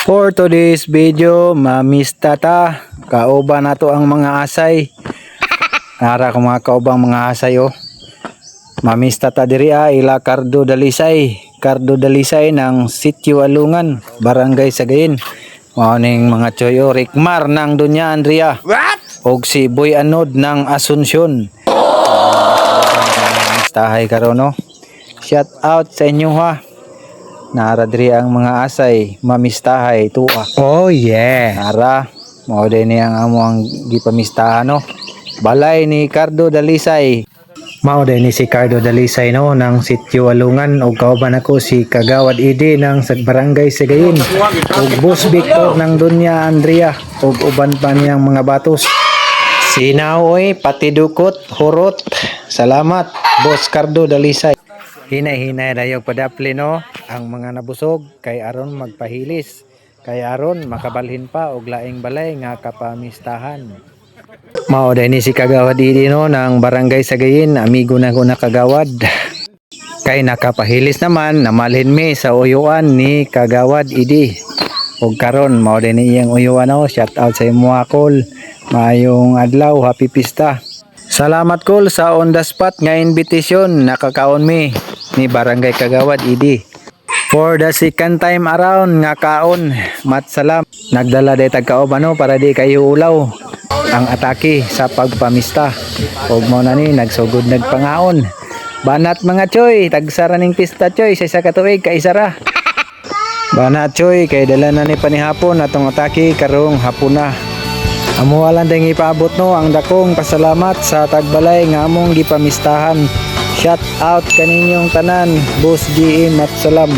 For today's video, mamista ta. Kauban na to ang mga asay. Nara ko mga kaubang mga asay oh. Mamista ta diri ila Cardo Dalisay. Cardo Dalisay ng Sitio Alungan, Barangay Sagayin. Maoning mga choyo Rikmar ng Dunya Andrea. What? Og si Boy Anod ng Asunsyon. Tahay karon no. Shout out sa inyo ha. Nara diri ang mga asay mamistahay tuwa. Oh yeah. Nara mao din ni ang amo ang gipamistahan no. Balay ni Cardo Dalisay. Mao din ni si Cardo Dalisay no ng Sitio Alungan ug kauban ako si Kagawad Idi ng Barangay Sagayin ug Boss Victor ng Dunya Andrea ug uban pa niyang mga batos. Sinaoy pati dukot hurot. Salamat Boss Cardo Dalisay. Hinay-hinay dayo padapli no ang mga nabusog kay aron magpahilis kay aron makabalhin pa og laing balay nga kapamistahan. Mao ni si Kagawad Idi no ng Barangay Sagayin, amigo na ko na Kagawad. Kay nakapahilis naman namalhin mi sa uyuan ni Kagawad Idi. Og karon mao ni iyang uyuan no. Shout out sa imo Kol. Maayong adlaw, happy pista. Salamat Kol sa on the spot nga invitation nakakaon mi ni Barangay Kagawad Idi. For the second time around nga kaon, matsalam. Nagdala day tagkaob ano para di kayo ulaw ang atake sa pagpamista. Og mo na ni nagsugod nagpangaon. Banat mga choy, tagsara ning pista choy sa isa ka tuig kay isara. Banat choy kay dala na ni panihapon atong atake karong hapon na. Amo alang ding ipaabot no ang dakong pasalamat sa tagbalay nga among gipamistahan. Shout out kaninyong tanan, Boss GM at salam.